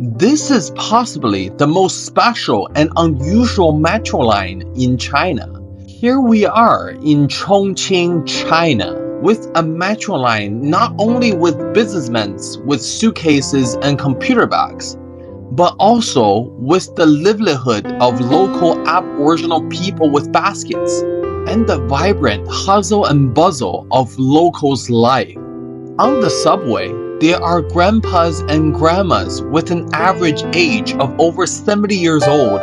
This is possibly the most special and unusual metro line in China. Here we are in Chongqing, China, with a metro line not only with businessmen with suitcases and computer bags, but also with the livelihood of local Aboriginal people with baskets, and the vibrant hustle and bustle of locals' life. On the subway, there are grandpas and grandmas with an average age of over 70 years old,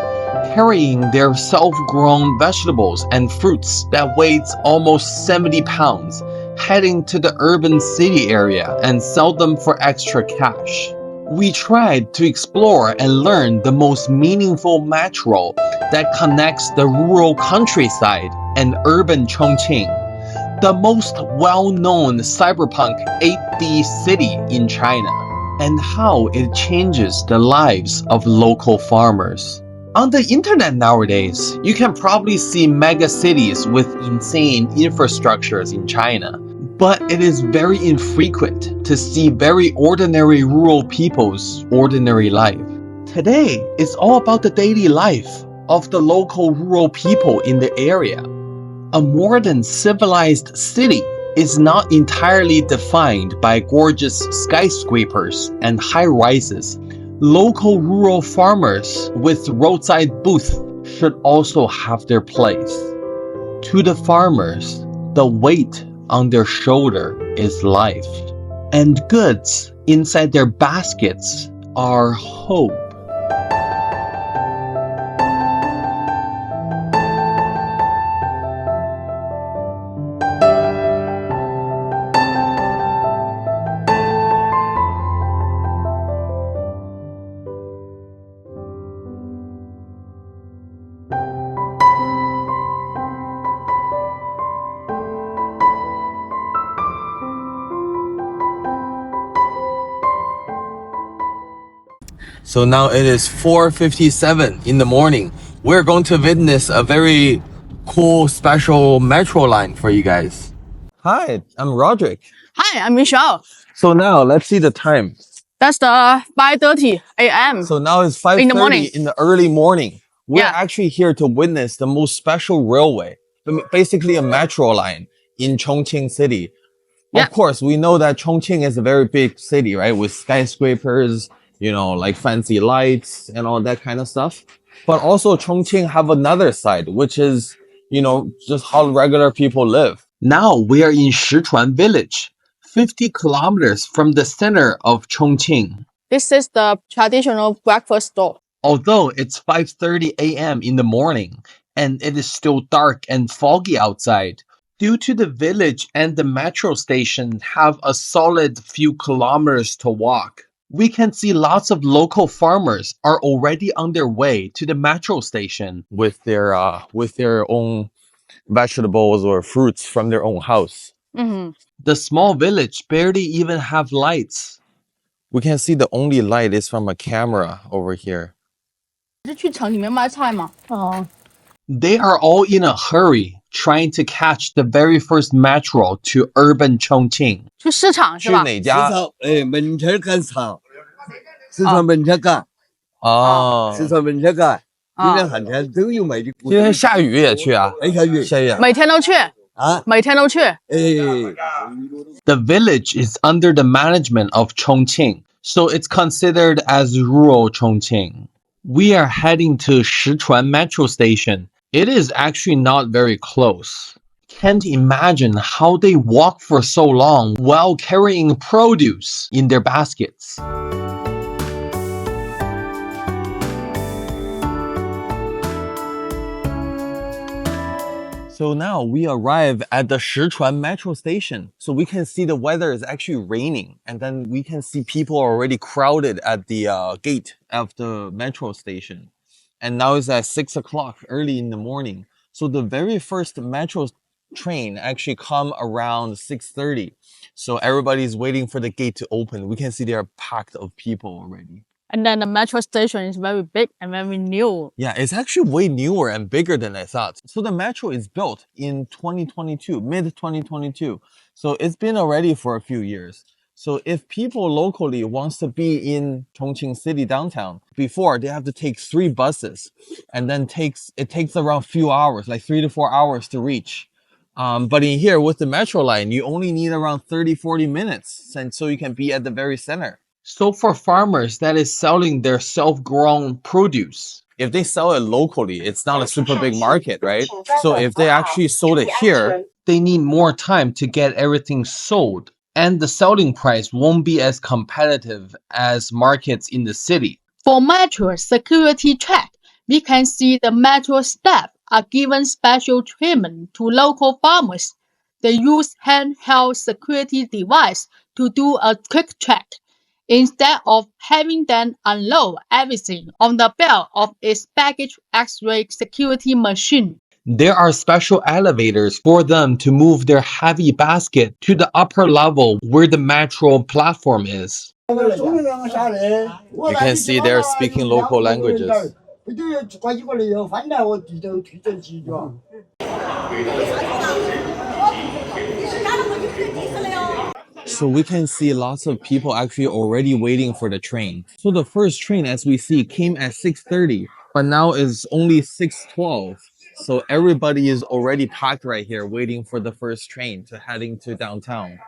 carrying their self-grown vegetables and fruits that weighs almost 70 pounds, heading to the urban city area and sell them for extra cash. We tried to explore and learn the most meaningful metro that connects the rural countryside and urban Chongqing, the most well-known cyberpunk 8D city in China, and how it changes the lives of local farmers. On the internet nowadays, you can probably see megacities with insane infrastructures in China, but it is very infrequent to see very ordinary rural people's ordinary life. Today is all about the daily life of the local rural people in the area. A modern civilized city is not entirely defined by gorgeous skyscrapers and high-rises. Local rural farmers with roadside booths should also have their place. To the farmers, the weight on their shoulder is life, and goods inside their baskets are hope. So now it is 4:57 in the morning. We're going to witness a very cool special metro line for you guys. Hi, I'm Roderick. Hi, I'm Michelle. So now let's see the time. That's the 5:30 a.m. So now it's 5:30 in the morning. In the early morning. We're Yeah. actually here to witness the most special railway, basically a metro line in Chongqing city. Yeah. Of course, we know that Chongqing is a very big city, right? With skyscrapers, you know, like fancy lights and all that kind of stuff. But also Chongqing have another side, which is, you know, just how regular people live. Now we are in Shichuan Village, 50 kilometers from the center of Chongqing. This is the traditional breakfast store. Although it's 5:30 a.m. in the morning and it is still dark and foggy outside, due to the village and the metro station have a solid few kilometers to walk, we can see lots of local farmers are already on their way to the metro station with their own vegetables or fruits from their own house. Mm-hmm. The small village barely even have lights. We can see the only light is from a camera over here. 是去城里面卖菜吗？ They are all in a hurry, trying to catch the very first metro to urban Chongqing. 去市场是吧？去哪家？门车赶场，市场门车赶，市场门车赶，今天寒天都有卖的。今天下雨也去啊？没下雨，下雨。每天都去啊，每天都去。The village is under the management of Chongqing, so it's considered as Rural Chongqing. We are heading to Shichuan Metro Station. It is actually not very close. Can't imagine how they walk for so long while carrying produce in their baskets. So now we arrive at the Shichuan Metro Station. So we can see the weather is actually raining, and then we can see people already crowded at the gate of the metro station. And now it's at 6 o'clock early in the morning. So the very first metro train actually come around 6:30. So everybody's waiting for the gate to open. We can see they are packed of people already. And then the metro station is very big and very new. Yeah, it's actually way newer and bigger than I thought. So the metro is built in 2022, mid 2022. So it's been already for a few years. So if people locally wants to be in Chongqing city downtown, before they have to take 3 buses, and then it takes around few hours, like 3 to 4 hours to reach. But in here with the metro line, you only need around 30-40 minutes, and so you can be at the very center. So for farmers that is selling their self-grown produce, if they sell it locally, it's not a super big market, right? So if they actually sold it here, they need more time to get everything sold. And the selling price won't be as competitive as markets in the city. For metro security check, we can see the metro staff are given special treatment to local farmers. They use handheld security device to do a quick check, instead of having them unload everything on the belt of its baggage X-ray security machine. There are special elevators for them to move their heavy basket to the upper level where the metro platform is. You can see they're speaking local languages. So we can see lots of people actually already waiting for the train. So the first train, as we see, came at 6:30, but now is only 6:12. So everybody is already packed right here waiting for the first train to heading to downtown.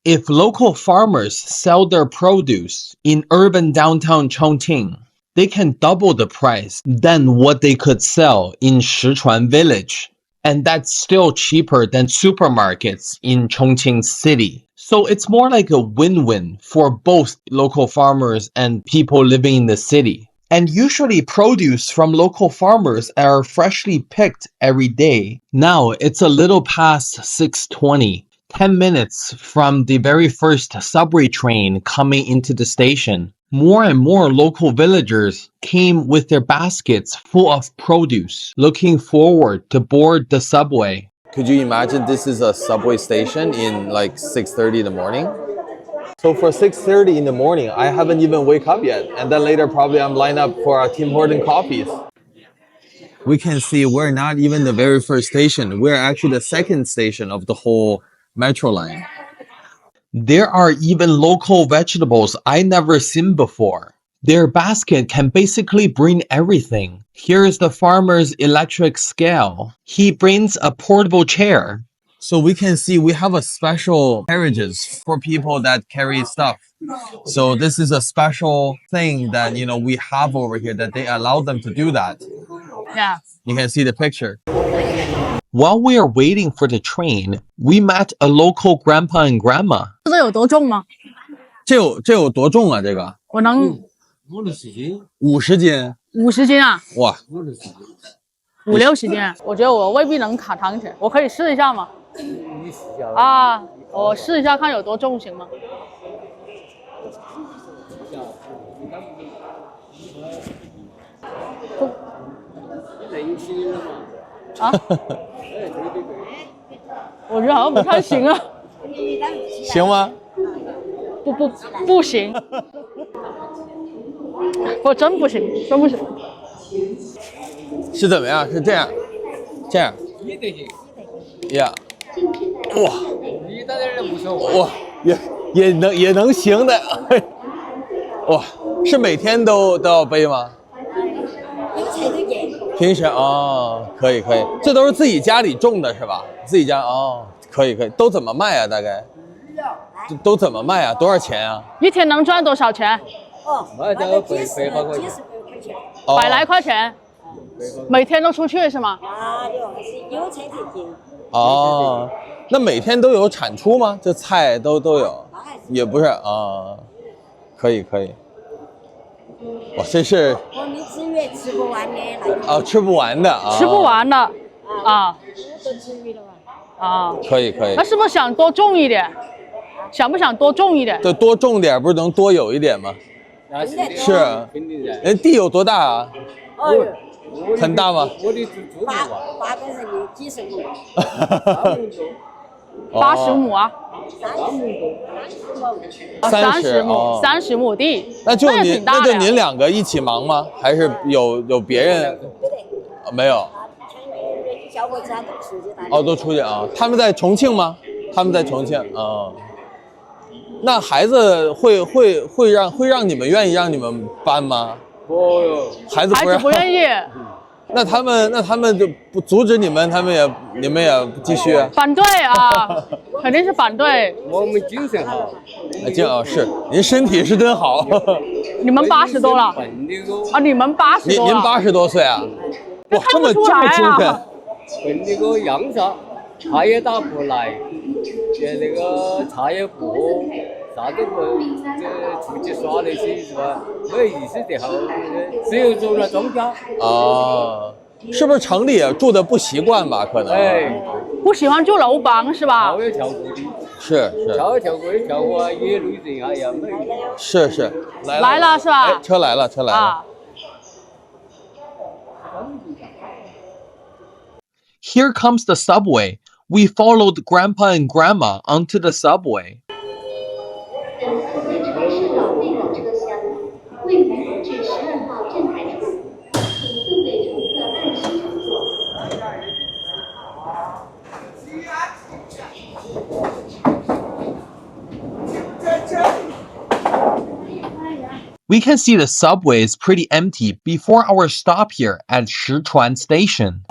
If local farmers sell their produce in urban downtown Chongqing, they can double the price than what they could sell in Shichuan Village. And that's still cheaper than supermarkets in Chongqing city. So it's more like a win-win for both local farmers and people living in the city. And usually produce from local farmers are freshly picked every day. Now it's a little past 6:20. 10 minutes from the very first subway train coming into the station. More and more local villagers came with their baskets full of produce, looking forward to board the subway. Could you imagine this is a subway station in like 6:30 in the morning? So for 6:30 in the morning, I haven't even wake up yet. And then later probably I'm lined up for our Tim Horton coffees. We can see we're not even the very first station. We're actually the second station of the whole metro line. There are even local vegetables I never seen before. Their basket can basically bring everything. Here's the farmer's electric scale. He brings a portable chair. So we can see we have a special carriages for people that carry stuff. So this is a special thing that, you know, we have over here that they allow them to do that. Yeah. You can see the picture. While we are waiting for the train, we met a local grandpa and grandma. 这有多重吗？这有多重啊？这个我能50斤。 50斤啊？哇50-60斤。我觉得我未必能卡糖起来，我可以试一下吗？啊，我试一下看有多重行吗？啊？我觉得好像不太行啊。行吗？不行。我真不行，真不行。是怎么样？是这样呀？哇！哇，也能行的。哇，是每天都要背吗？平时哦，可以，这都是自己家里种的是吧？自己家哦，可以，都怎么卖啊？大概都怎么卖啊？多少钱啊？一天能赚多少钱？100来块钱，每天都出去是吗？有车特进。哦，那每天都有产出吗？这菜都有？也不是啊，可以。哇，这是我们1月吃不完的哦，吃不完的啊，吃不完的啊，都吃鱼了吧？啊，可以。那是不是想多种一点？想不想多种一点？对，多种点不是能多有一点吗？是，人地有多大啊？很大吗？我的8个人的几十亩。80亩啊？30亩地，那就挺您两个一起忙吗？还是有别人？没有。小伙子他都出去。哦，都出去啊？他们在重庆吗？他们在重庆啊。那孩子会让你们愿意让你们搬吗？孩子孩子不愿意，那他们就不阻止你们，你们也不继续？反对啊，肯定是反对。我们精神好，是您身体是真好。你们80多了啊？你们80多了？您80多岁啊？哇，看不出来啊！跟那个洋啥，茶叶打不来，那个茶叶不喝，啥都不，出去耍那些是吧？没意思的好，只有做了庄稼。哦，是不是城里住的不习惯吧？可能。哎，不喜欢住楼房是吧？跳也跳过的，是。跳也跳过的，跳过啊，野路人哎呀，没。是。来了是吧？车来了。啊。Here comes the subway. We followed Grandpa and Grandma onto the subway. We can see the subway is pretty empty before our stop here at Shichuan Station.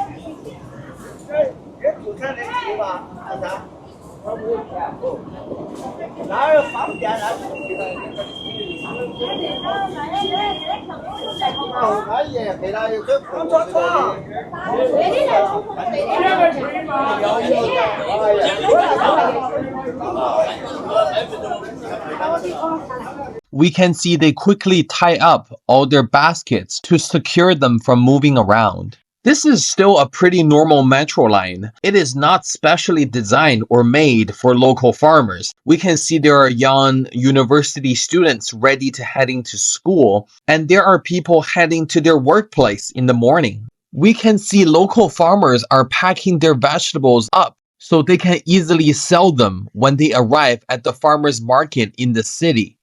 We can see they quickly tie up all their baskets to secure them from moving around. This is still a pretty normal metro line. It is not specially designed or made for local farmers. We can see there are young university students ready to heading to school, and there are people heading to their workplace in the morning. We can see local farmers are packing their vegetables up so they can easily sell them when they arrive at the farmers market in the city.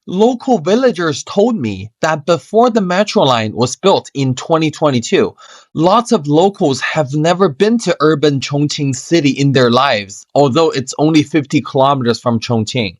Local villagers told me that before the metro line was built in 2022, lots of locals have never been to urban Chongqing city in their lives, although it's only 50 kilometers from Chongqing,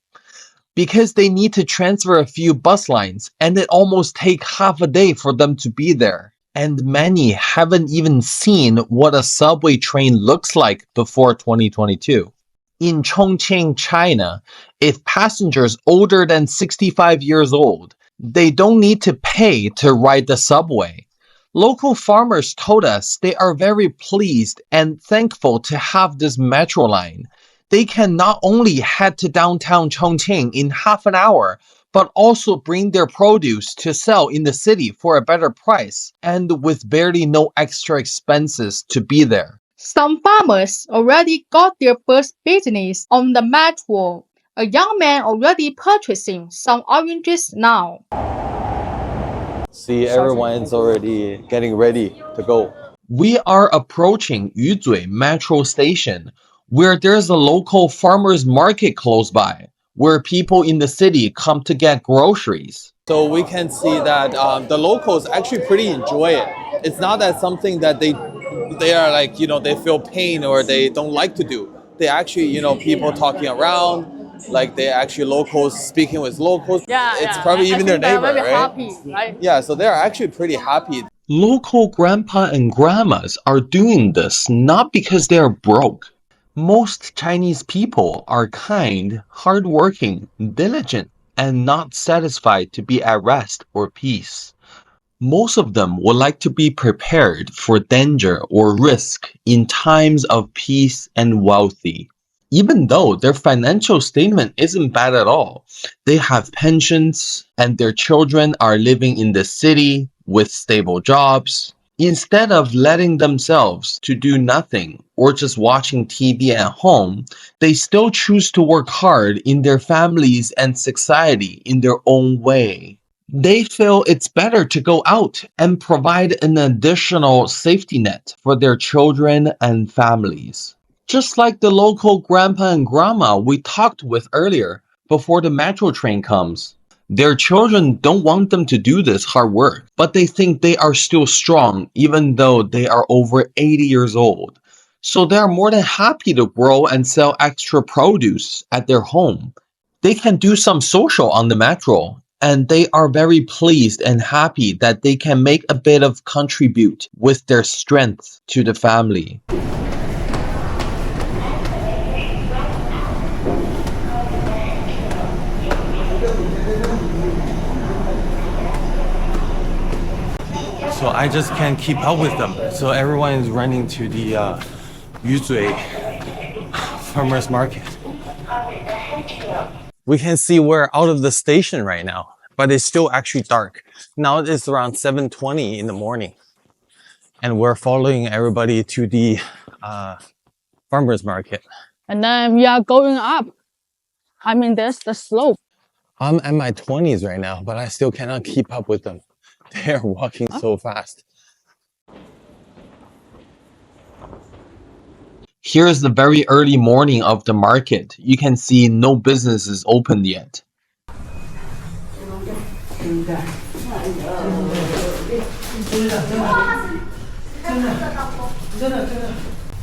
because they need to transfer a few bus lines and it almost takes half a day for them to be there. And many haven't even seen what a subway train looks like before 2022. In Chongqing, China, if passengers older than 65 years old, they don't need to pay to ride the subway. Local farmers told us they are very pleased and thankful to have this metro line. They can not only head to downtown Chongqing in half an hour, but also bring their produce to sell in the city for a better price and with barely no extra expenses to be there. Some farmers already got their first business on the metro. A young man already purchasing some oranges now. See, everyone's already getting ready to go. We are approaching Yuzui Metro Station, where there's a local farmers market close by, where people in the city come to get groceries. So we can see that the locals actually pretty enjoy it. It's not that something that they are like, they feel pain or they don't like to do. They actually, people talking around, like they actually locals speaking with locals. It's probably even their neighbor, very right? Happy, right? Yeah, so they're actually pretty happy. Local grandpa and grandmas are doing this not because they're broke. Most Chinese people are kind, hardworking, diligent, and not satisfied to be at rest or peace. Most of them would like to be prepared for danger or risk in times of peace and wealthy. Even though their financial statement isn't bad at all, they have pensions and their children are living in the city with stable jobs. Instead of letting themselves to do nothing or just watching TV at home, they still choose to work hard in their families and society in their own way. They feel it's better to go out and provide an additional safety net for their children and families. Just like the local grandpa and grandma we talked with earlier before the metro train comes. Their children don't want them to do this hard work, but they think they are still strong even though they are over 80 years old. So they are more than happy to grow and sell extra produce at their home. They can do some social on the metro, and they are very pleased and happy that they can make a bit of contribute with their strength to the family. So I just can't keep up with them. So everyone is running to the Yuzui farmers market. We can see we're out of the station right now, but it's still actually dark. Now it's around 7:20 in the morning. And we're following everybody to the farmers market. And then we are going up. I mean, there's the slope. I'm at my 20s right now, but I still cannot keep up with them. They are walking so fast. Here is the very early morning of the market. You can see no business is open yet.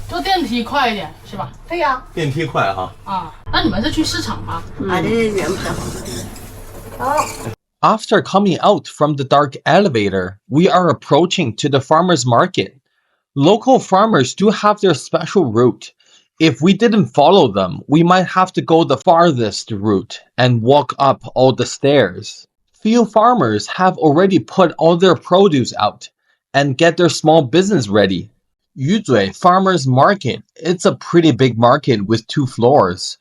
坐电梯快一点是吧？对呀。电梯快哈。啊，那你们是去市场吗？啊，这远不了。好。 After coming out from the dark elevator, we are approaching to the farmers market. Local farmers do have their special route. If we didn't follow them, we might have to go the farthest route and walk up all the stairs. Few farmers have already put all their produce out and get their small business ready. Yuzui Farmers Market, it's a pretty big market with 2 floors.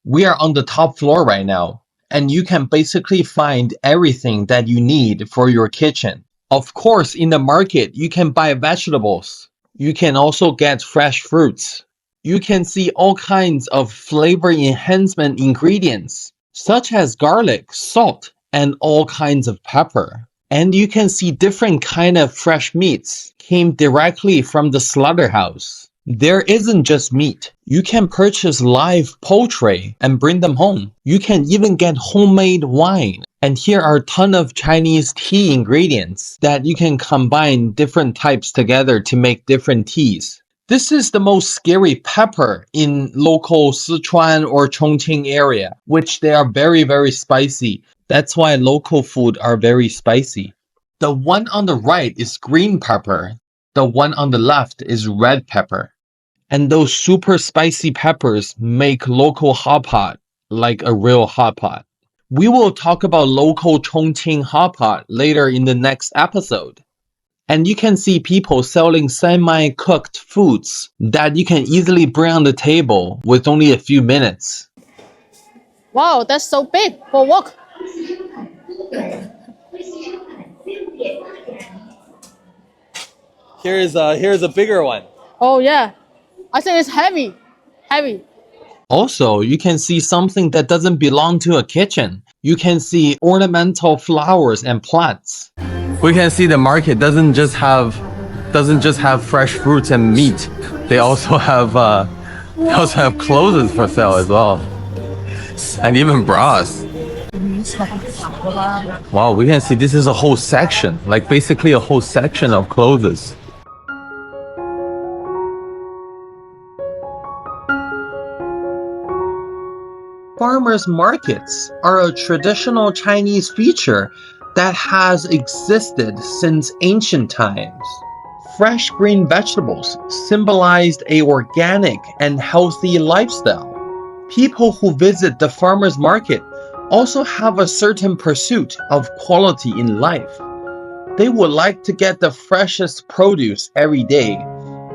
We are on the top floor right now, and you can basically find everything that you need for your kitchen. Of course, in the market, you can buy vegetables. You can also get fresh fruits. You can see all kinds of flavor enhancement ingredients, such as garlic, salt, and all kinds of pepper. And you can see different kind of fresh meats came directly from the slaughterhouse. There isn't just meat. You can purchase live poultry and bring them home. You can even get homemade wine. And here are a ton of Chinese tea ingredients that you can combine different types together to make different teas. This is the most scary pepper in local Sichuan or Chongqing area, which they are very, very spicy. That's why local food are very spicy. The one on the right is green pepper. The one on the left is red pepper. And those super spicy peppers make local hot pot like a real hot pot. We will talk about local Chongqing hot pot later in the next episode. And you can see people selling semi-cooked foods that you can easily bring on the table with only a few minutes. Wow, that's so big for walk. Here's a bigger one. Oh yeah, I think it's heavy. Also, you can see something that doesn't belong to a kitchen. You can see ornamental flowers and plants. We can see the market doesn't just have fresh fruits and meat. They also have clothes for sale as well, and even bras. Wow, we can see this is a whole section, like basically a whole section of clothes. Farmers markets are a traditional Chinese feature that has existed since ancient times. Fresh green vegetables symbolized an organic and healthy lifestyle. People who visit the farmers market also have a certain pursuit of quality in life. They would like to get the freshest produce every day,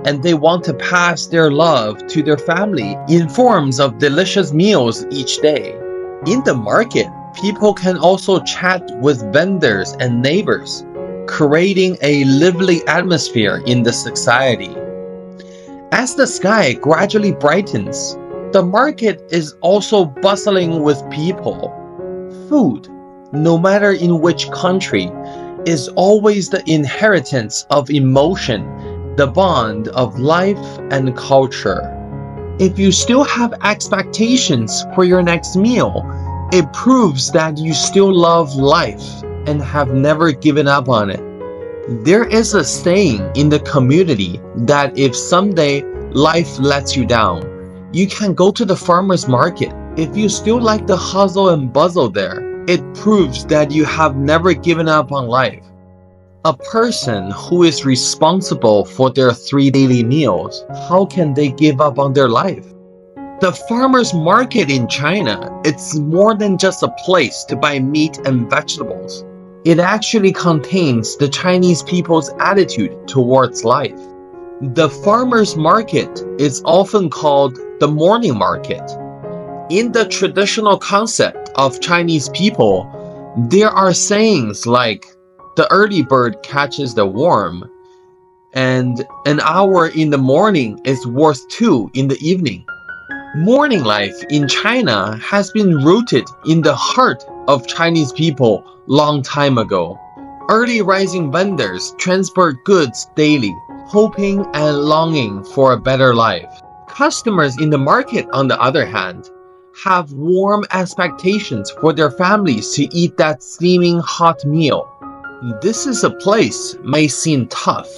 and they want to pass their love to their family in forms of delicious meals each day. In the market, people can also chat with vendors and neighbors, creating a lively atmosphere in the society. As the sky gradually brightens, the market is also bustling with people. Food, no matter in which country, is always the inheritance of emotion, the bond of life and culture. If you still have expectations for your next meal, it proves that you still love life and have never given up on it. There is a saying in the community that if someday life lets you down, you can go to the farmer's market If you still like the hustle and bustle there, it proves that you have never given up on life. A person who is responsible for their 3 daily meals, how can they give up on their life? The farmer's market in China, it's more than just a place to buy meat and vegetables. It actually contains the Chinese people's attitude towards life. The farmer's market is often called the morning market. In the traditional concept of Chinese people, there are sayings like, the early bird catches the worm, and an hour in the morning is worth 2 in the evening. Morning life in China has been rooted in the heart of Chinese people long time ago. Early rising vendors transport goods daily, hoping and longing for a better life. Customers in the market, on the other hand, have warm expectations for their families to eat that steaming hot meal. This is a place may seem tough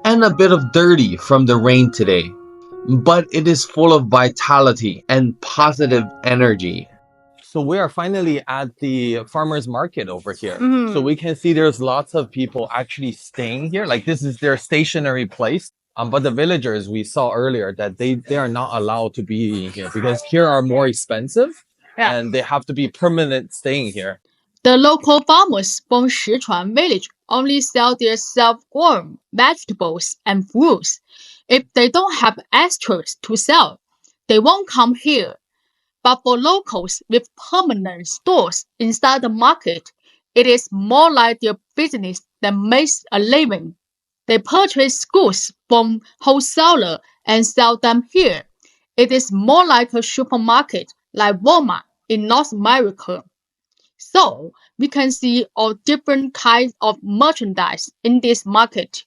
and a bit of dirty from the rain today, but it is full of vitality and positive energy. So we are finally at the farmer's market over here. So we can see there's lots of people actually staying here. Like this is their stationary place. But the villagers we saw earlier that they are not allowed to be here because here are more expensive and they have to be permanent staying here. The local farmers from Shichuan Village only sell their self-grown vegetables and fruits. If they don't have extras to sell, they won't come here. But for locals with permanent stores inside the market, it is more like their business that makes a living. They purchase goods from wholesaler and sell them here. It is more like a supermarket like Walmart in North America. So we can see all different kinds of merchandise in this market.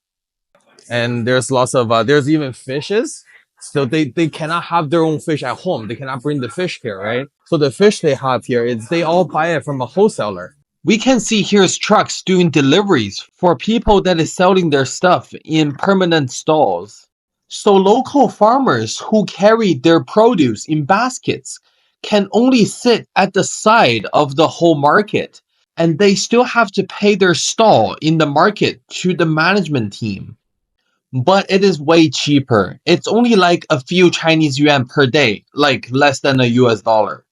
And there's lots of there's even fishes. So they cannot have their own fish at home. They cannot bring the fish here, right? So the fish they have here is they all buy it from a wholesaler. We can see here's trucks doing deliveries for people that is selling their stuff in permanent stalls. So local farmers who carry their produce in baskets can only sit at the side of the whole market, and they still have to pay their stall in the market to the management team. But it is way cheaper. It's only like a few Chinese yuan per day, like less than a US dollar.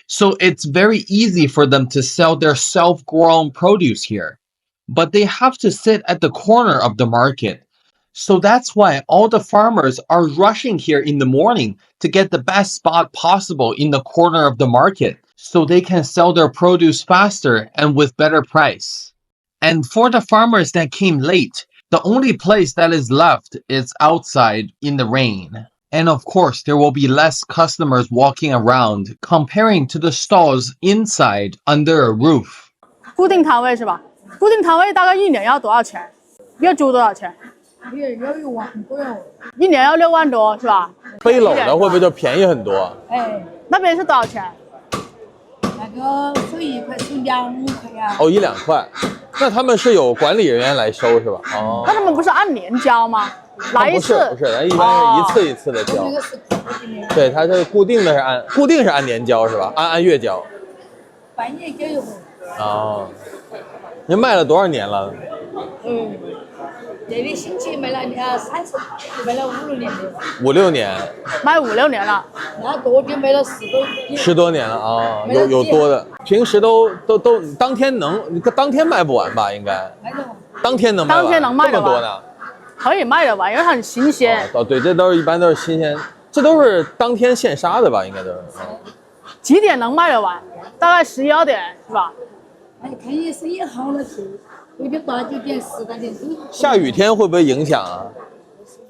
So it's very easy for them to sell their self-grown produce here. But they have to sit at the corner of the market. So that's why all the farmers are rushing here in the morning to get the best spot possible in the corner of the market so they can sell their produce faster and with better price. And for the farmers that came late, the only place that is left is outside in the rain. And of course, there will be less customers walking around comparing to the stalls inside under a roof. 固定摊位是吧？固定摊位大概一年要多少钱？月租多少钱？也要1万多哟。一年要6万多是吧？背篓的会不会就便宜很多？哎，那边是多少钱？那个收1块，收2块呀。哦，1、2块。那他们是有管理人员来收是吧？哦。那他们不是按年交吗？来一次？不是，咱一般是一次一次的交。那个是固定的。对，它是固定的，固定是按年交是吧？按月交。半年交一回。哦。您卖了多少年了？这个星期卖了30，卖了5、6年的。5、6年。卖5、6年了。那多的卖了10多年。10多年了啊，有多的，平时都当天卖不完吧？应该。卖得完。当天能卖得完。这么多呢？可以卖得完，因为它很新鲜。哦，对，这一般都是新鲜，这都是当天现杀的吧？应该都是。几点能卖得完？大概11、12点是吧？哎，看你生意好了就有点8、9点、10来点。下雨天会不会影响啊？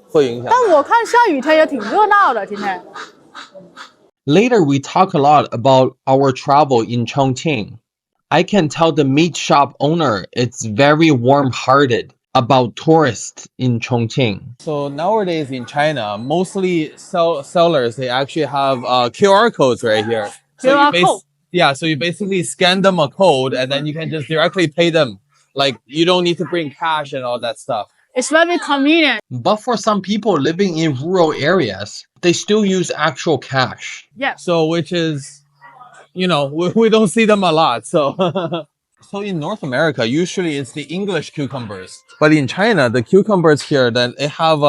会影响。但我看下雨天也挺热闹的，今天。Later, we talk a lot about our travel in Chongqing. I can tell the meat shop owner it's very warm-hearted about tourists in Chongqing. So nowadays in China, mostly sellers, they actually have QR codes right here. QR code? Yeah, so you basically scan them a code and then you can just directly pay them. Like you don't need to bring cash and all that stuff. It's very convenient. But for some people living in rural areas, they still use actual cash. Yes. So which is you know, we don't see them a lot. So, so in North America, usually it's the English cucumbers, but in China, the cucumbers here that they have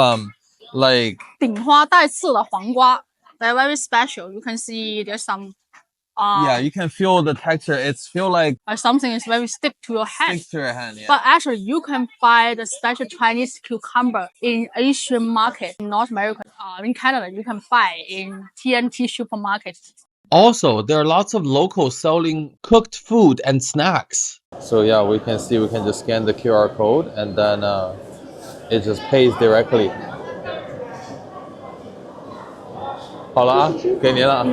like 顶花带刺的黄瓜 they're very special. You can see there's some yeah, you can feel the texture. It's feel like something is very stick to your hand. sticks to your hand. Yeah. But actually, you can find the special Chinese cucumber in Asian market in North America. In Canada, you can buy in TNT supermarket. Also, there are lots of locals selling cooked food and snacks. So yeah, we can see we can just scan the QR code and then it just pays directly. 好了啊，给您了。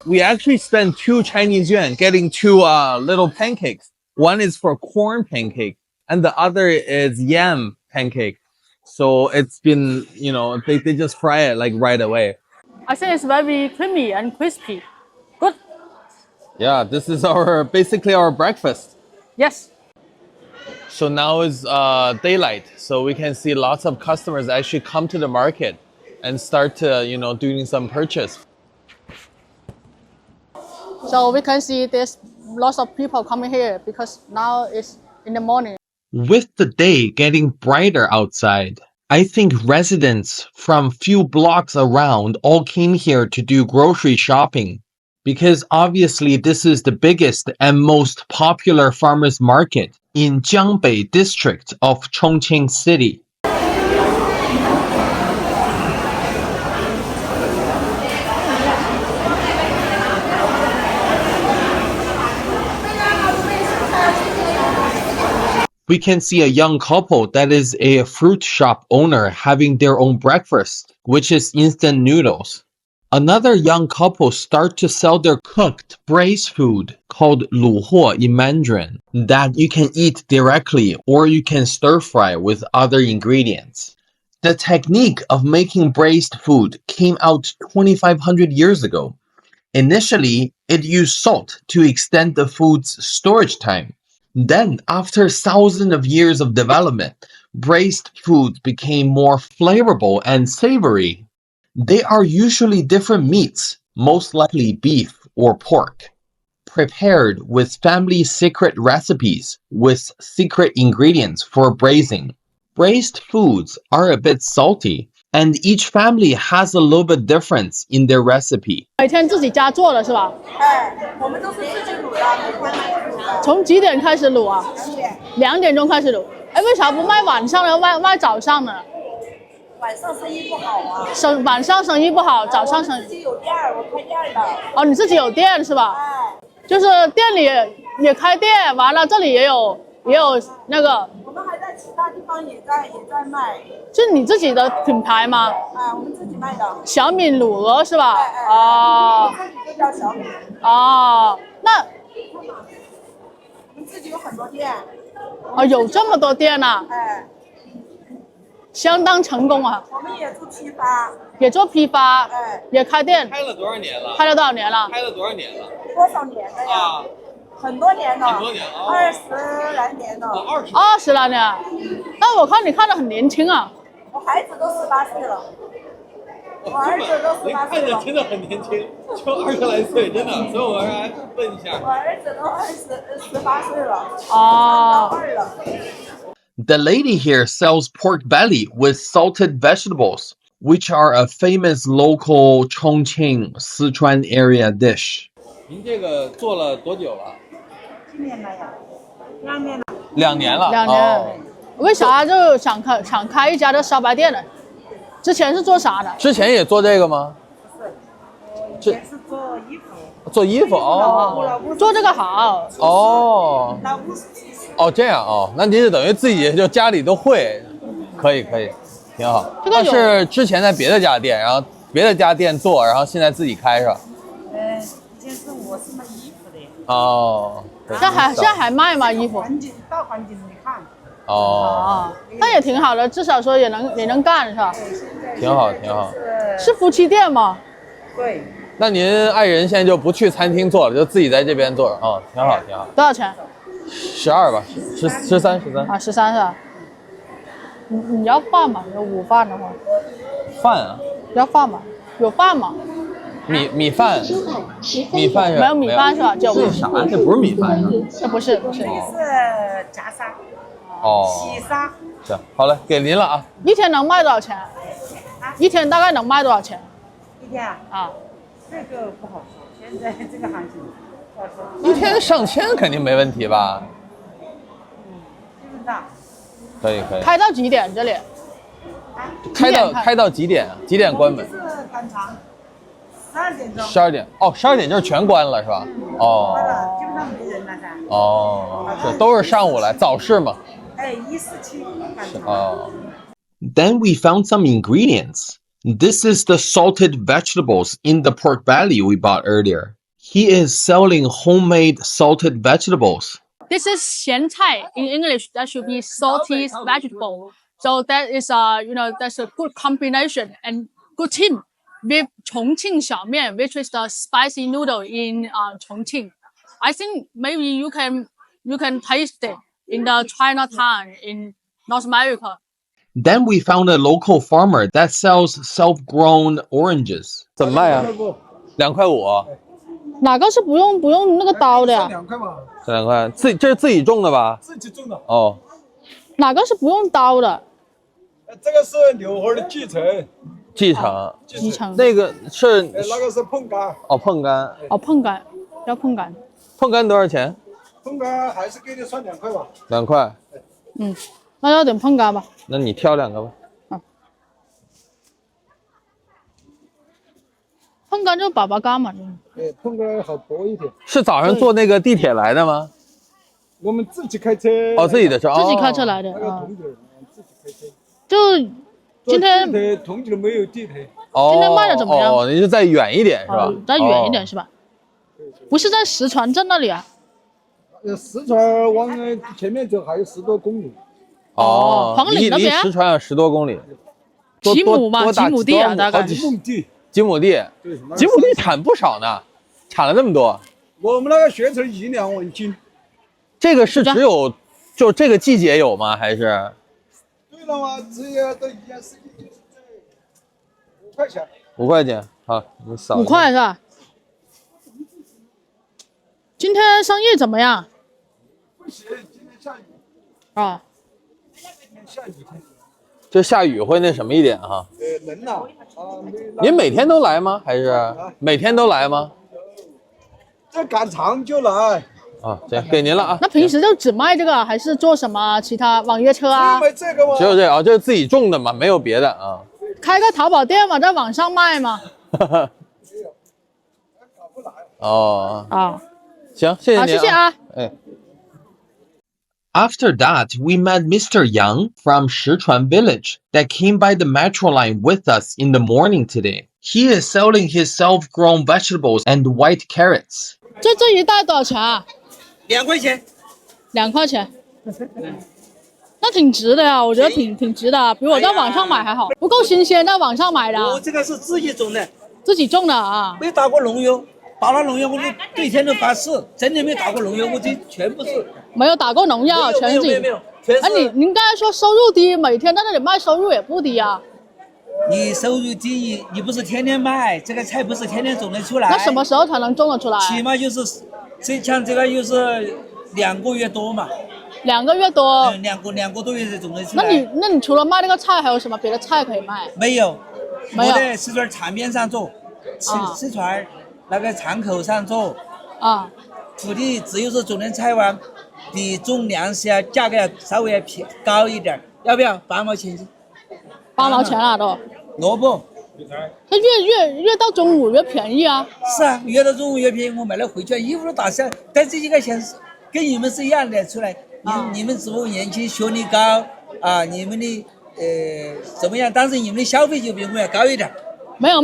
We actually spent 2 Chinese yuan getting 2 little pancakes. One is for corn pancake and the other is yam pancake. So it's been, you know, they just fry it like right away. I think it's very creamy and crispy. Good. Yeah, this is basically our breakfast. Yes. So now is daylight, so we can see lots of customers actually come to the market and start to, you know, doing some purchase. So we can see there's lots of people coming here because now it's in the morning. With the day getting brighter outside, I think residents from few blocks around all came here to do grocery shopping. Because obviously this is the biggest and most popular farmers market in Jiangbei district of Chongqing city. We can see a young couple that is a fruit shop owner having their own breakfast, which is instant noodles. Another young couple start to sell their cooked braised food called 卤货 in Mandarin that you can eat directly or you can stir fry with other ingredients. The technique of making braised food came out 2,500 years ago. Initially, it used salt to extend the food's storage time. Then, after thousands of years of development, braised foods became more flavorful and savory. They are usually different meats, most likely beef or pork, prepared with family secret recipes with secret ingredients for braising. Braised foods are a bit salty, and each family has a little bit difference in their recipe. 每天自己家做的是吧？我们都是自己卤的，每天从几点开始卤啊？2点钟开始卤。哎，为啥不卖晚上呢？卖早上呢？晚上生意不好啊。晚上生意不好，早上生意。自己有店儿，我开店的。哦，你自己有店是吧？哎。就是店里也开店，完了这里也有那个。我们还在其他地方也在卖。是你自己的品牌吗？哎，我们自己卖的。小敏卤鹅是吧？哎。哦。自己就叫小米。哦，那我们自己有很多店。哦，有这么多店呐？哎。相当成功啊！我们也做批发，也做批发，哎，也开店。开了多少年了？开了多少年了？开了多少年了？多少年了呀？啊，很多年了。很多年了，20来年了。20来年。那我看你看着很年轻啊。我孩子都18岁了。我儿子都18岁了。看着真的很年轻，就20来岁，真的。所以我还问一下。我儿子都18岁了。哦。高2了。The lady here sells pork belly with salted vegetables, which are a famous local Chongqing, Sichuan area dish. 您这个做了多久了？7年了呀，2年了。2年了。2年。哦。为啥就想开一家的烧白店呢？之前是做啥的？之前也做这个吗？不是，以前是做衣服。做衣服哦。做这个好。哦。那57岁。哦，这样哦，那您是等于自己就家里都会，可以，挺好。但是之前在别的家店，然后别的家店做，然后现在自己开是吧？以前是我是卖衣服的。哦。现在还卖吗？衣服？大环境你看。哦。那也挺好的，至少说也能干是吧？挺好。是夫妻店吗？对。那您爱人现在就不去餐厅做了，就自己在这边做了啊，挺好。多少钱？12吧，13。啊，13是吧？你要饭吗？有午饭的话。饭啊？要饭吗？有饭吗？米饭是没有米饭是吧？就这是啥？这不是米饭是吧？这不是。是夹沙，哦，西沙。行，好嘞，给您了啊。一天能卖多少钱？一天大概能卖多少钱？一天啊？啊，这个不好说，现在这个行情不好说。一天上千肯定没问题吧？基本上。可以。开到几点这里？开到几点？几点关门？是赶场，12点钟。12点哦，12点就是全关了是吧？哦。基本上没人了噻。哦，是都是上午来早市嘛。哎，147赶场。哦。Then we found some ingredients. This is the salted vegetables in the pork belly we bought earlier. He is selling homemade salted vegetables. This is 咸菜 in English. That should be salty vegetable. So that is that's a good combination and good team with Chongqing 小面, which is the spicy noodle in Chongqing. I think maybe you can taste it in the Chinatown in North America. Then we found a local farmer that sells self-grown oranges. 怎么卖啊？2块5。哪个是不用那个刀的呀？2块嘛。这2块，这是自己种的吧？自己种的。哦。哪个是不用刀的？这个是牛花的继承。继承。那个是那个是碰柑。哦，碰柑。哦，碰柑，要碰柑。碰柑多少钱？碰柑还是给你算2块吧。2块。嗯，那要点碰柑吧。那你挑2个吧。啊。碰柑就粑粑柑嘛。对，碰柑好薄一点。是早上坐那个地铁来的吗？我们自己开车。哦，自己的车。自己开车来的。那个同志自己开车。就今天同志没有地铁。哦。今天卖的怎么样？哦，你就再远一点是吧？再远一点是吧？不是在石船镇那里啊？石船往前面走还有10多公里。哦，黄岭那边。离石船有10多公里。几亩嘛？几亩地啊？大概。几亩地。几亩地？几亩地产不少呢，产了那么多。我们那个学成1、2万斤。这个是只有就这个季节有吗？还是？对了嘛，只有都一样，11斤5块钱。5块钱，好，你扫。5块是吧？今天生意怎么样？不行，今天下雨。啊。今天下雨天。就下雨会那什么一点哈。人呐。您每天都来吗？还是每天都来吗？这赶场就来。啊，行，给您了啊。那平时就只卖这个，还是做什么其他网约车啊？只有这个吗？只有这个啊，这是自己种的嘛，没有别的啊。开个淘宝店嘛，在网上卖嘛。哦。啊。行，谢谢您啊。谢谢啊。哎。After that, we met Mr. Yang from Shichuan Village that came by the metro line with us in the morning today. He is selling his self-grown vegetables and white carrots. 这一袋多少钱啊？2块钱。2块钱。那挺值的呀，我觉得挺值的，比我在网上买还好。不够新鲜，在网上买的。我这个是自己种的。自己种的啊。没打过农药，打了农药我就对天都发誓，真的没打过农药，我这全部是。没有打过农药，全是自己。没有，全是。哎，您刚才说收入低，每天在那里卖，收入也不低啊。你收入低，你不是天天卖，这个菜不是天天种得出来。那什么时候才能种得出来？起码就是，像这个又是2个月多嘛。2个月多。两个多月才种得出来。那你除了卖那个菜，还有什么别的菜可以卖？没有，没有。我在四川场面上做，四川那个场口上做。啊。土地只有是种的菜完，比种粮食啊价格要稍微高一点，要不要8毛钱？8毛钱啊都。萝卜。它越到中午越便宜啊。是啊，越到中午越便宜，我买了回去衣服都打下，但这几个钱跟你们是一样的出来。你们只不过年轻，学历高啊，你们的怎么样？但是你们的消费就比我们要高一点。没有。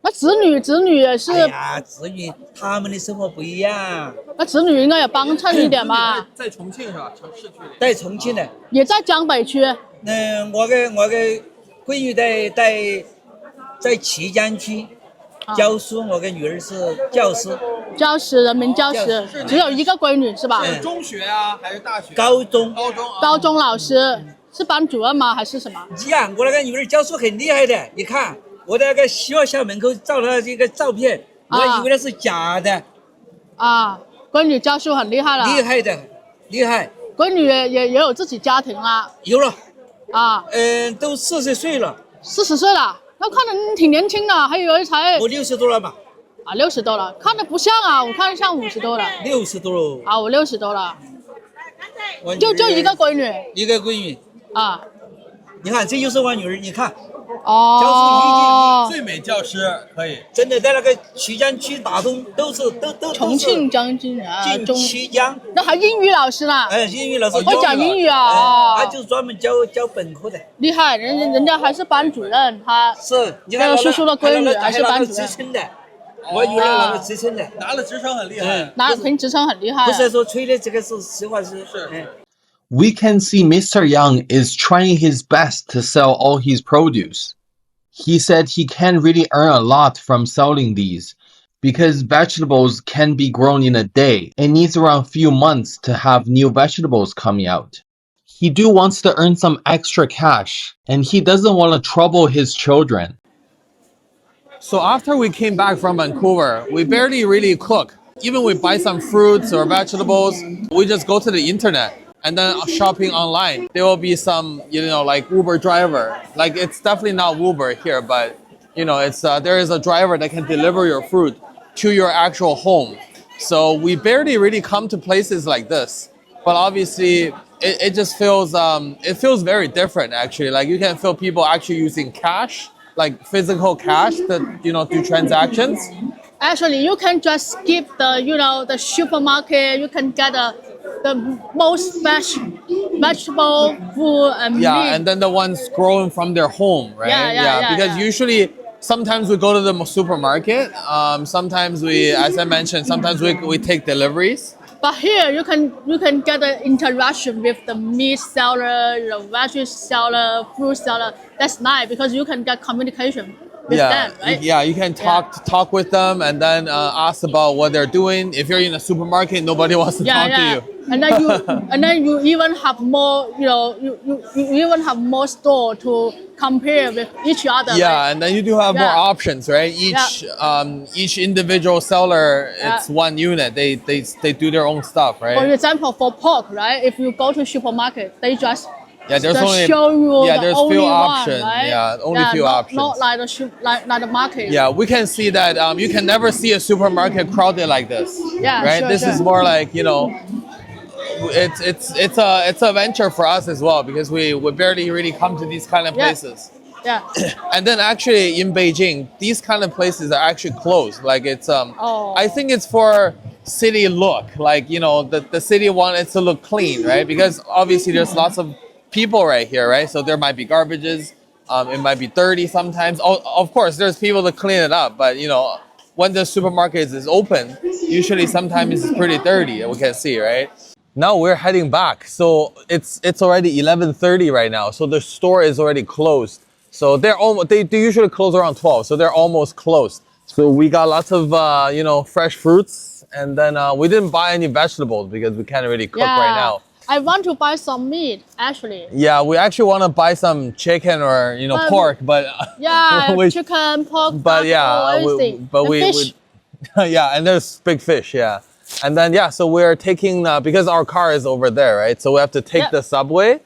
那子女也是。哎呀，子女他们的生活不一样。那子女应该也帮衬一点吧？在重庆是吧？城市区。在重庆的。也在江北区。我的闺女在綦江区教书，我的女儿是教师，人民教师，只有一个闺女是吧？是中学啊，还是大学？高中。高中老师是班主任吗？还是什么？一样，我那个女儿教书很厉害的，你看我在那个学校门口照了这个照片，我以为那是假的。啊，闺女教书很厉害了，厉害的，厉害。闺女也有自己家庭了。有了。啊。都40岁了。40岁了，那看着挺年轻的，还以为才。我60多了吧。啊，60多了，看着不像啊，我看像50多了。60多了。啊，我60多了。就一个闺女。一个闺女。啊。你看，这就是我女儿，你看。哦。教书最美教师可以。真的，在那个曲江区打通都重庆将军啊，曲江。那还英语老师呢？英语老师会讲英语啊。他就是专门教本科的。厉害，人家还是班主任，他是。这个叔叔的闺女还是班主任。我女儿拿了职称的，拿了职称很厉害，凭职称很厉害。不是说吹的，这个是实话是。We can see Mr. Yang is trying his best to sell all his produce. He said he can't really earn a lot from selling these because vegetables can be grown in a day and needs around few months to have new vegetables coming out. He wants to earn some extra cash and he doesn't want to trouble his children. So after we came back from Vancouver, we barely really cook. Even we buy some fruits or vegetables, we just go to the internet and then shopping online. There will be some, like Uber driver. Like it's definitely not Uber here, but it's there is a driver that can deliver your fruit to your actual home. So we barely really come to places like this. But obviously, it just feels very different actually. Like you can feel people actually using cash, like physical cash to do transactions. Actually, you can just skip the supermarket. You can get the most vegetable food and meat. And then the ones grown from their home, right? Because usually sometimes we go to the supermarket. Sometimes as I mentioned, sometimes we take deliveries. But here you can get an interaction with the meat seller, veggie seller, fruit seller. That's nice because you can get communication with them, right? Yeah, you can talk with them and then ask about what they're doing. If you're in a supermarket, nobody wants to talk to you. And then you even have more, you even have more store to compare with each other. Yeah, and then you do have more options, right? Each individual seller, it's one unit. They do their own stuff, right? For example, for pork, right? If you go to supermarket, they just there's only show you there's only few one, options. Right? Yeah, only few options. Not like the market. Yeah, we can see that you can never see a supermarket crowded like this. Yeah, right. Sure, this is more like it's a venture for us as well because we barely really come to these kind of places. Yeah. And then actually in Beijing, these kind of places are actually closed. Like it's I think it's for city look. Like the city wanted to look clean, right? Because obviously there's lots of people right here, right? So there might be garbages. It might be dirty sometimes. Of course, there's people to clean it up, but when the supermarket is open, usually sometimes it's pretty dirty. We can see, right? Now we're heading back. So it's already 11:30 right now. So the store is already closed. So they usually close around 12. So they're almost closed. So we got lots of fresh fruits, and then we didn't buy any vegetables because we can't really cook right now. I want to buy some meat actually. Yeah, we actually want to buy some chicken or pork, but chicken, pork, but fish. And there's big fish, and then so we're taking because our car is over there, right? So we have to take the subway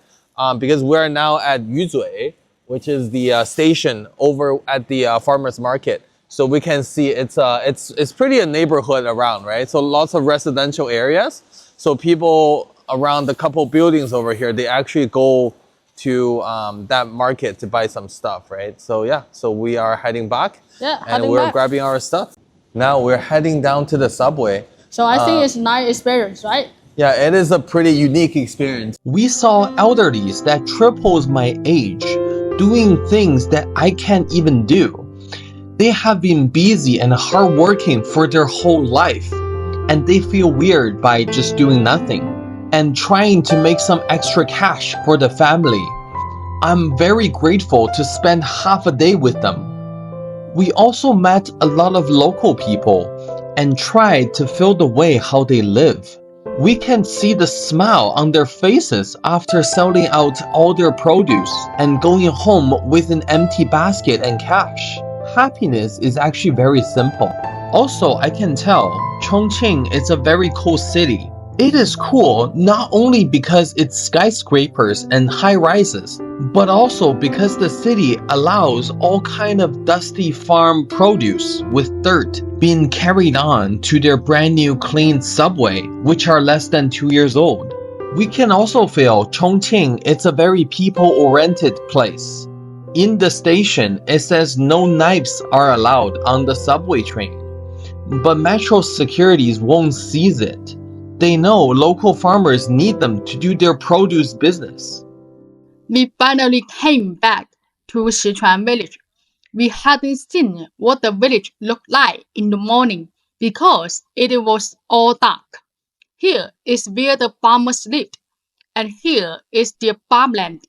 because we're now at Yuzui, which is the station over at the farmers market. So we can see it's pretty a neighborhood around, right? So lots of residential areas. So people around the couple buildings over here, they actually go to that market to buy some stuff, right? So so we are heading back, and we're grabbing our stuff. Now we're heading down to the subway. So I think it's a nice experience, right? Yeah, it is a pretty unique experience. We saw elderlies that triples my age doing things that I can't even do. They have been busy and hardworking for their whole life, and they feel weird by just doing nothing and trying to make some extra cash for the family. I'm very grateful to spend half a day with them. We also met a lot of local people and tried to feel the way how they live. We can see the smile on their faces after selling out all their produce and going home with an empty basket and cash. happiness is actually very simple. Also, I can tell Chongqing is a very cool city. It is cool not only because it's skyscrapers and high rises, but also because the city allows all kind of dusty farm produce with dirt being carried on to their brand new clean subway, which are less than 2 years old. We can also feel Chongqing is a very people-oriented place. In the station, it says no knives are allowed on the subway train, but metro securities won't seize it. They know local farmers need them to do their produce business. We finally came back to Shichuan Village. We hadn't seen what the village looked like in the morning because it was all dark. Here is where the farmers lived, and here is their farmland.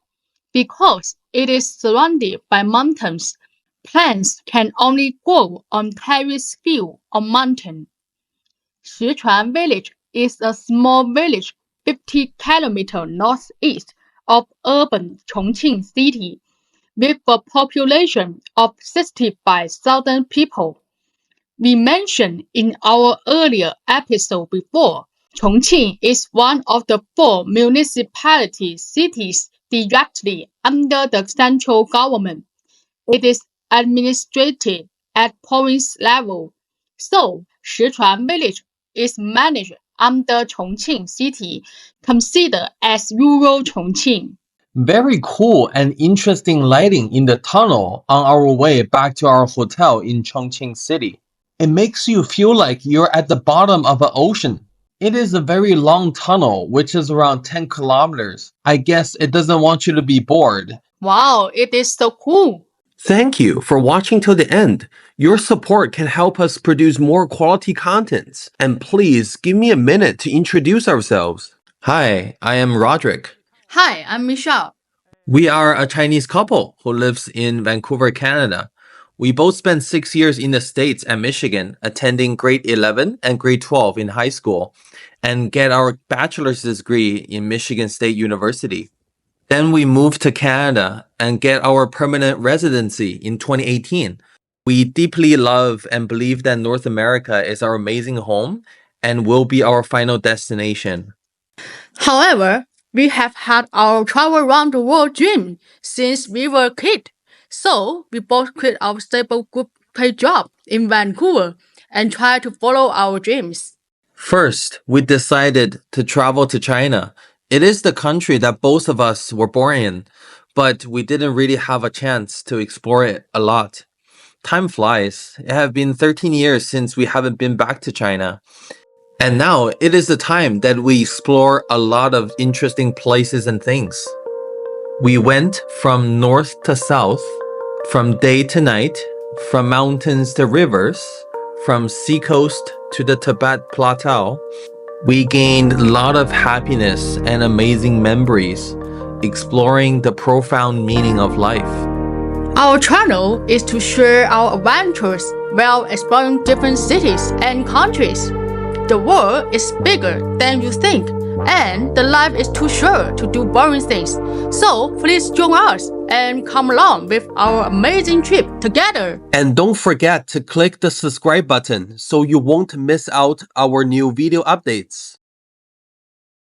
Because it is surrounded by mountains, plants can only grow on terrace field or mountain. Shichuan Village is a small village 50 km northeast of urban Chongqing city, with a population of 65,000 people. We mentioned in our earlier episode before, Chongqing is one of the 4 municipality cities directly under the central government. It is administrated at province level, so Shichuan Village is managed under Chongqing City, considered as Rural Chongqing. Very cool and interesting lighting in the tunnel on our way back to our hotel in Chongqing City. It makes you feel like you're at the bottom of an ocean. It is a very long tunnel, which is around 10 kilometers. I guess it doesn't want you to be bored. Wow, it is so cool. Thank you for watching till the end. Your support can help us produce more quality contents. And please give me a minute to introduce ourselves. Hi, I am Roderick. Hi, I'm Michelle. We are a Chinese couple who lives in Vancouver, Canada. We both spent 6 years in the States and Michigan, attending grade 11 and grade 12 in high school, and get our bachelor's degree in Michigan State University. Then we moved to Canada and get our permanent residency in 2018. We deeply love and believe that North America is our amazing home and will be our final destination. However, we have had our travel around the world dream since we were a kid. So we both quit our stable good paid job in Vancouver and tried to follow our dreams. First, we decided to travel to China. It is the country that both of us were born in, but we didn't really have a chance to explore it a lot. Time flies. It has been 13 years since we haven't been back to China. And now it is the time that we explore a lot of interesting places and things. We went from north to south, from day to night, from mountains to rivers, from seacoast to the Tibet Plateau. We gained a lot of happiness and amazing memories, exploring the profound meaning of life. Our channel is to share our adventures while exploring different cities and countries. The world is bigger than you think, and the life is too short to do boring things. So please join us and come along with our amazing trip together. And don't forget to click the subscribe button so you won't miss out our new video updates.